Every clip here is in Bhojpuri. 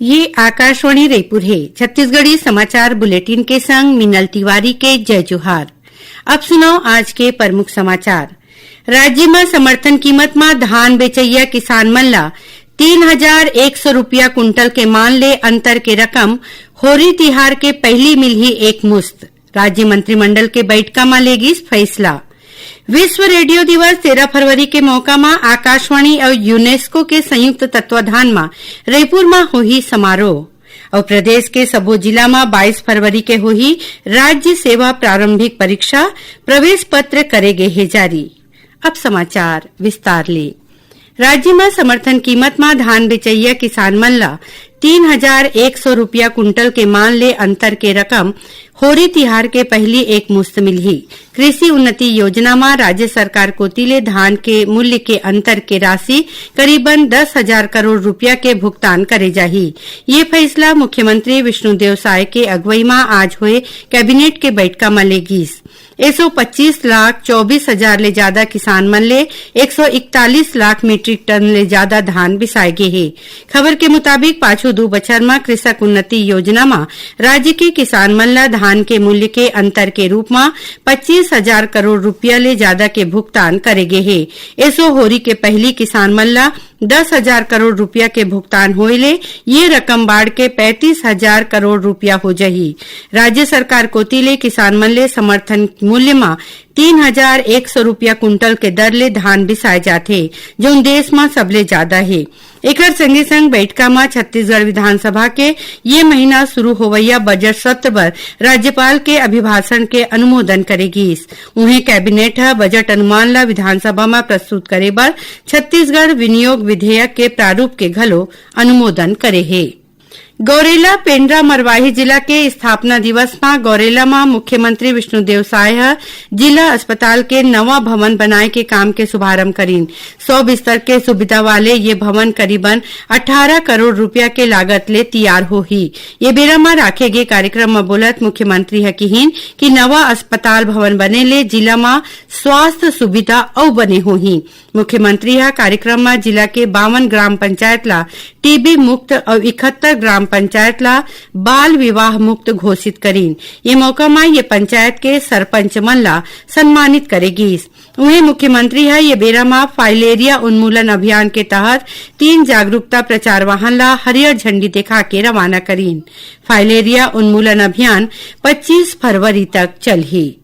ये आकाशवाणी रायपुर है। छत्तीसगढ़ी समाचार बुलेटिन के संग मिनल तिवारी के जय जोहार। अब सुनो आज के प्रमुख समाचार। राज्य में समर्थन कीमत में धान बेचैया किसान मन ला 3,100 रुपया कुंटल के मान ले अंतर के रकम होरी तिहार के पहली मिलही एक मुश्त। राज्य मंत्रिमंडल के बैठका में लेगी फैसला। विश्व रेडियो दिवस 13 फरवरी के मौका में आकाशवाणी और यूनेस्को के संयुक्त तत्वाधान में रायपुर में होही समारोह और प्रदेश के सबो जिला में 22 फरवरी के होही राज्य सेवा प्रारंभिक परीक्षा। प्रवेश पत्र करेगे है जारी। अब समाचार विस्तार ले। राज्य में समर्थन कीमत में धान बेचैया किसान मन ला 3,100 रुपया कुंटल के मान ले अंतर के रकम होरी तिहार के पहली एक मुश्त मिलही। कृषि उन्नति योजना में राज्य सरकार कोतिले धान के मूल्य के अंतर के राशि करीबन 10,000 करोड़ रुपया के भुगतान करे जाही। ये फैसला मुख्यमंत्री विष्णुदेव साय के अगुवाई में आज हुए कैबिनेट के बैठका में लेगीस। 125,24,000 ले ज्यादा किसान मन ले 141 लाख मीट्रिक टन ले ज्यादा धान बिसाए गे है। खबर के मुताबिक पाछू 2 बछर में कृषक उन्नति योजना में राज्य के किसान मन ला धान के मूल्य के अंतर के रूप में 25,000 करोड़ रुपया ले ज्यादा के भुगतान करेगे है। ऐसो होरी के पहली किसान मन ला 10,000 करोड़ रुपया के भुगतान होए ले ये रकम बाढ़ के 35,000 करोड़ रुपया हो जाही। राज्य सरकार कोतिले किसान मन ले समर्थन मूल्य में 3,100 रुपया कुंटल के दर ले धान बिसाए जाथे, जो देश में सबले ज्यादा है। एकर संगे संग बैठका में छत्तीसगढ़ विधानसभा के ये महीना शुरू होवैया बजट सत्र पर राज्यपाल के अभिभाषण के अनुमोदन करेगी। उन्हें कैबिनेट बजट अनुमान ला विधानसभा में प्रस्तुत करे बर छत्तीसगढ़ विनियोग विधेयक के प्रारूप के घलो अनुमोदन करे है। गौरेला पेंड्रा मरवाही जिला के स्थापना दिवस में गौरेला में मुख्यमंत्री विष्णुदेव साय जिला अस्पताल के नवा भवन बनाए के काम के शुभारंभ करीन। 100 बिस्तर के सुविधा वाले ये भवन करीबन 18 करोड़ रुपया के लागत ले तैयार होही। ये बेरा में राखे गए कार्यक्रम में बोलत मुख्यमंत्री कहिन कि नवा अस्पताल भवन बने ले जिला में स्वास्थ्य सुविधा और बने होही। मुख्यमंत्री कार्यक्रम में जिला के 52 ग्राम पंचायत ला टीबी मुक्त और 71 ग्राम पंचायत ला बाल विवाह मुक्त घोषित करीन। ये मौका में ये पंचायत के सरपंच मन ला सम्मानित करेगी। उन्हें मुख्यमंत्री ये बेरा में फाइलेरिया उन्मूलन अभियान के तहत 3 जागरूकता प्रचार वाहन ला हरियर झंडी दिखा के रवाना करीन। फाइलेरिया उन्मूलन अभियान 25 फरवरी तक चलही।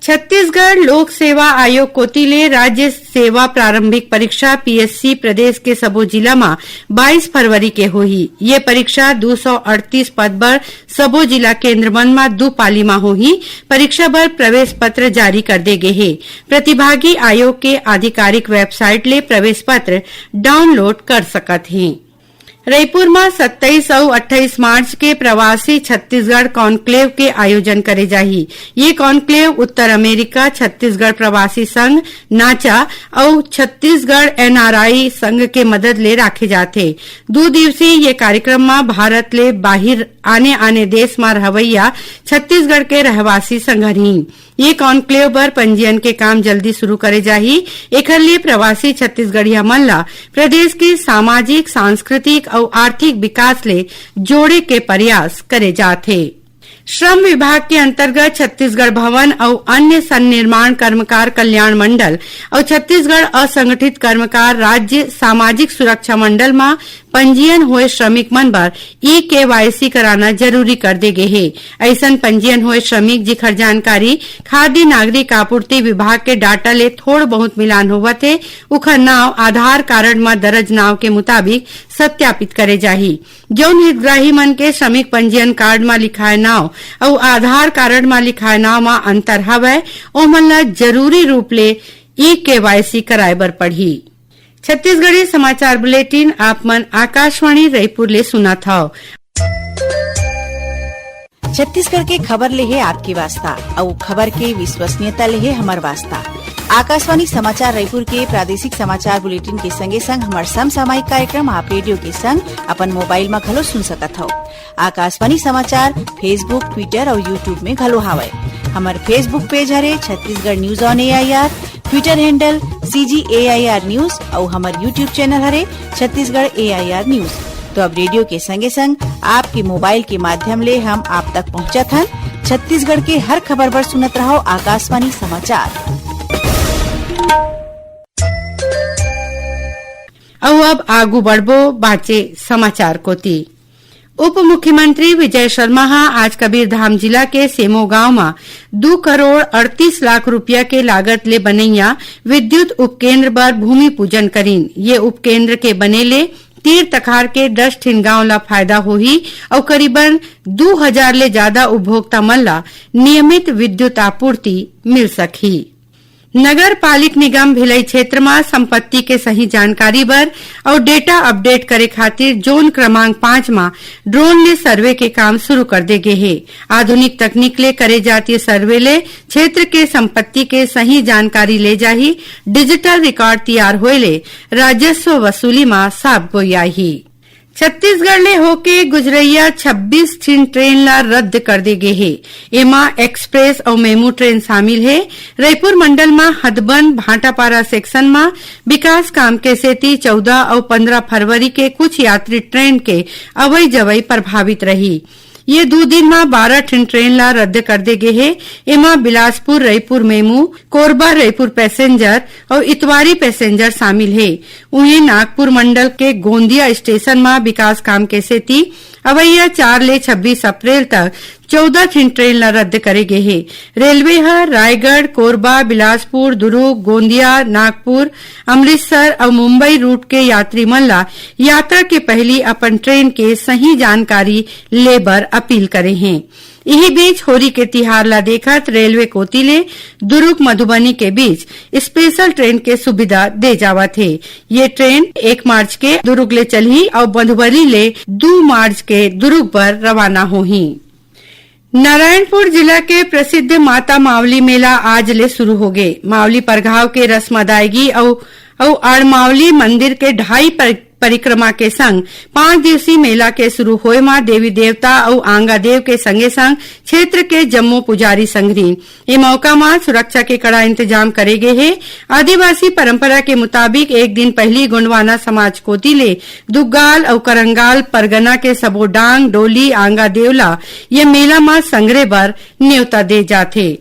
छत्तीसगढ़ लोक सेवा आयोग कोतिले राज्य सेवा प्रारंभिक परीक्षा पीएससी प्रदेश के सबो जिला में 22 फरवरी के होही। ये परीक्षा 238 पद पर सबो जिला केंद्र मन में 2 पाली में होही। परीक्षा पर प्रवेश पत्र जारी कर दे गए है। प्रतिभागी आयोग के आधिकारिक वेबसाइट ले प्रवेश पत्र डाउनलोड कर सकत हैं। रायपुर में 27 और 28 मार्च के प्रवासी छत्तीसगढ़ कॉन्क्लेव के आयोजन करे जाही। ये कॉन्क्लेव उत्तर अमेरिका छत्तीसगढ़ प्रवासी संघ नाचा और छत्तीसगढ़ एनआरआई संघ के मदद ले राखे जाथे। 2 दिवसीय ये कार्यक्रम में भारत ले बाहिर आने देश में रहवैया छत्तीसगढ़ के रहवासी संघरहीन। ये कॉन्क्लेव पर पंजीयन के काम जल्दी शुरू करे जाही। एकर लिए प्रवासी छत्तीसगढ़िया मन ला प्रदेश के सामाजिक सांस्कृतिक और आर्थिक विकास ले जोड़े के प्रयास करे जाथे। श्रम विभाग के अंतर्गत छत्तीसगढ़ भवन और अन्य सन्निर्माण कर्मकार कल्याण मंडल और छत्तीसगढ़ असंगठित कर्मकार राज्य सामाजिक सुरक्षा मंडल में पंजीयन हुए श्रमिक मन बर ई-केवाईसी कराना जरूरी कर दे गए है। ऐसन पंजीयन हुए श्रमिक जिखर जानकारी खाद्य नागरिक आपूर्ति विभाग के डाटा ले थोड़ बहुत मिलान होवत है, उखर नाव आधार कार्ड में दर्ज नाव के मुताबिक सत्यापित करे जाही। जौन हितग्राही मन के श्रमिक पंजीयन कार्ड में लिखाए नाव और आधार कार्ड में लिखाए नाव में अंतर हवय, ओमन ला जरूरी रूप ले ई-केवाईसी कराए बर पड़ही। छत्तीसगढ़ी समाचार बुलेटिन आप मन आकाशवाणी रायपुर ले सुना था। छत्तीसगढ़ के खबर ले है आपके वास्ता और खबर के विश्वसनीयता ले है हमार वास्ता। आकाशवाणी समाचार रायपुर के प्रादेशिक समाचार बुलेटिन के संगे संग हमार समसामयिक कार्यक्रम आप रेडियो के संग अपन मोबाइल में घलो सुन सकत हो। आकाशवाणी समाचार फेसबुक, ट्विटर और यूट्यूब में घलो हावय। हमार फेसबुक पेज हरे Chhattisgarh news on AIR, Twitter handle CGAIR news और हमार यूट्यूब चैनल हरे छत्तीसगढ़ AIR न्यूज। तो अब रेडियो के संगे संग आपके मोबाइल के माध्यम ले हम आप तक पहुँचत हन। छत्तीसगढ़ के हर खबर पर सुनत रहो आकाशवाणी समाचार। अब आगू बढ़बो बाचे समाचार कोती। उप मुख्यमंत्री विजय शर्मा आज कबीरधाम जिला के सेमो गांव में 2 करोड़ 38 लाख रुपया के लागत ले बनैया विद्युत उपकेंद्र बर भूमि पूजन करीन। ये उपकेंद्र के बनेले तीर तखार के 10 ठिन गांव ला फायदा होही और करीबन 2000 ले ज्यादा उपभोक्ता मन ला नियमित विद्युत आपूर्ति मिल सकही। नगर पालिक निगम भिलाई क्षेत्र में संपत्ति के सही जानकारी बर और डेटा अपडेट करे खातिर जोन क्रमांक 5 में ड्रोन ले सर्वे के काम शुरू कर दे गे हे। आधुनिक तकनीक ले करे जाती सर्वे ले क्षेत्र के संपत्ति के सही जानकारी ले जाही। डिजिटल रिकॉर्ड तैयार होए ले राजस्व वसूली में साफ बोयाही। छत्तीसगढ़ ले होके गुजरैया 26 ठिन ट्रेन ला रद्द कर दे गे हे। एमा एक्सप्रेस और मेमू ट्रेन शामिल है। रायपुर मंडल में हदबंद भाटापारा सेक्शन में विकास काम के सेती 14 और 15 फरवरी के कुछ यात्री ट्रेन के अवई जवई प्रभावित रही। ये 2 दिन में 12 ठिन ट्रेन ला रद्द कर दे गे हे। एमा बिलासपुर रायपुर मेमू, कोरबा रायपुर पैसेंजर और इतवारी पैसेंजर शामिल है। उन्हें नागपुर मंडल के गोंदिया स्टेशन में विकास काम के सेती अवैया 4 ले 26 अप्रैल तक 14 ठिन ट्रेन ला रद्द करे गे हे। रेलवे रायगढ़, कोरबा, बिलासपुर, दुर्ग, गोंदिया, नागपुर, अमृतसर और मुंबई रूट के यात्री मन ला यात्रा के पहली अपन ट्रेन के सही जानकारी लेबर अपील करे हैं। यही बीच होरी के तिहार ला देखत रेलवे कोती ले दुर्ग मधुबनी के बीच स्पेशल ट्रेन के सुविधा दे जावत है। ये ट्रेन 1 मार्च के दुर्ग ले चलही और मधुबनी ले 2 मार्च के दुर्ग पर रवाना होही। नारायणपुर जिला के प्रसिद्ध माता मावली मेला आज ले शुरू हो गए। मावली परघाव के रस्म अदायगी और आड़मावली मंदिर के 2.5 परिक्रमा के संग 5 दिवसीय मेला के शुरू होए मां देवी देवता और आंगा देव के संगे संग क्षेत्र के जम्मो पुजारी संगरी। ये मौका मां सुरक्षा के कड़ा इंतजाम करे गए है। आदिवासी परंपरा के मुताबिक एक दिन पहली गोंडवाना समाज कोती ले दुग्गाल और करंगाल परगना के सबो डांग डोली आंगा देवला ये मेला मां संग्रह बर न्योता दे जाथे।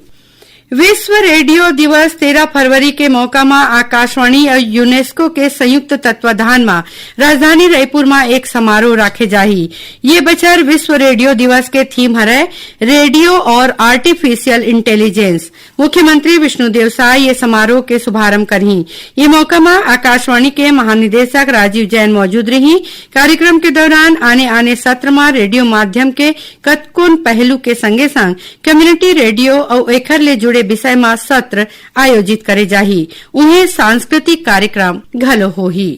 विश्व रेडियो दिवस 13 फरवरी के मौका में आकाशवाणी और यूनेस्को के संयुक्त तत्वाधान में राजधानी रायपुर में एक समारोह राखे जाही। ये बछर विश्व रेडियो दिवस के थीम हरे रेडियो और आर्टिफिशियल इंटेलिजेंस। मुख्यमंत्री विष्णुदेव साय ये समारोह के शुभारंभ करही। ये मौका में आकाशवाणी के महानिदेशक राजीव जैन मौजूद रही। कार्यक्रम के दौरान आने सत्र में रेडियो माध्यम के कतकोन पहलू के संगे संग कम्युनिटी रेडियो और एखर ले जुड़े विषय में सत्र आयोजित करे जाही। उन्हें सांस्कृतिक कार्यक्रम घलो होही।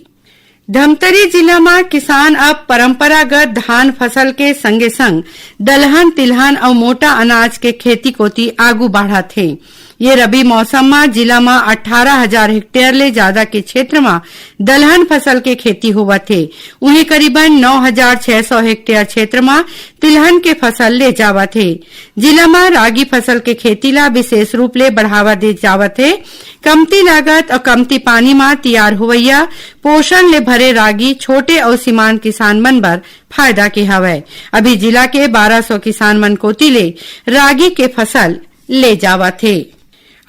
धमतरी जिला में किसान अब परंपरागत धान फसल के संगे संग दलहन तिलहन और मोटा अनाज के खेती कोती आगू बढ़त है। ये रबी मौसम में जिला में 18,000 हेक्टेयर ले ज्यादा के क्षेत्र में दलहन फसल के खेती होवत है। उन्हें करीबन 9,600 हेक्टेयर क्षेत्र में तिलहन के फसल ले जावत है। जिला में रागी फसल के खेती ला विशेष रूप ले बढ़ावा दे जावत है। कमती लागत और कमती पानी में तैयार होवैया पोषण ले भरे रागी छोटे और सीमांत किसान मन बर फायदा के हवय। अभी जिला के 1200 किसान मन कोती ले रागी के फसल ले जावत है।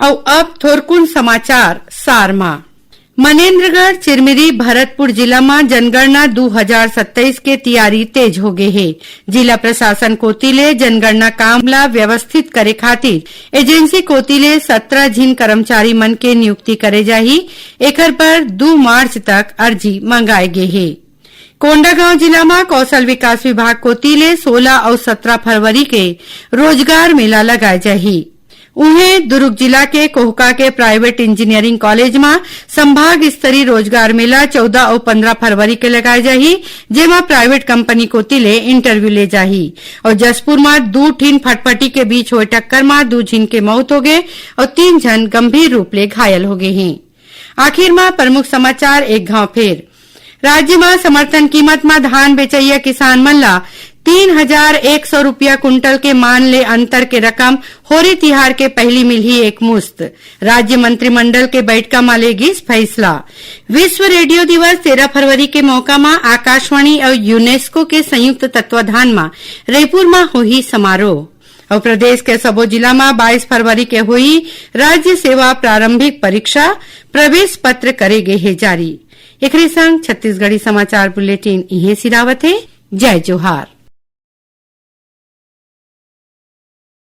और अब थोरकुन समाचार सारमा। मनेन्द्रगढ़, चिरमिरी, भरतपुर जिला में जनगणना 2027 के तैयारी तेज हो गए है। जिला प्रशासन कोतीले जनगणना काम ला व्यवस्थित करे खातिर एजेंसी कोतीले 17 जिन कर्मचारी मन के नियुक्ति करे जाही। एकर पर 2 मार्च तक अर्जी मंगाए गए है। कोंडागांव जिला में कौशल विकास विभाग कोतीले 16 और 17 फरवरी के रोजगार मेला लगाए जाही। उन्हें दुर्ग जिला के कोहका के प्राइवेट इंजीनियरिंग कॉलेज में संभाग स्तरीय रोजगार मेला 14 और 15 फरवरी के लगाए जाही, जेमा प्राइवेट कंपनी को तिले इंटरव्यू ले जाही। और जसपुर में 2 ठिन फटफटी के बीच हुए टक्कर में 2 जन के मौत हो गए और 3 जन गंभीर रूप ले घायल हो गए हैं। आखिर में प्रमुख समाचार एक घाव फेर। राज्य में समर्थन कीमत में धान बेचैया किसान मन ला 3,100 रुपया कुंटल के मान ले अंतर के रकम होरी तिहार के पहली मिली एक मुश्त। राज्य मंत्रिमंडल के बैठका में लेगिस फैसला। विश्व रेडियो दिवस 13 फरवरी के मौका में आकाशवाणी और यूनेस्को के संयुक्त तत्वाधान में रायपुर में हुई समारोह। और प्रदेश के सबो जिला में 22 फरवरी के हुई राज्य सेवा प्रारंभिक परीक्षा प्रवेश पत्र करे गे है जारी। एकरे संग छत्तीसगढ़ी समाचार बुलेटिन इहे सिरावत है। जय जोहार।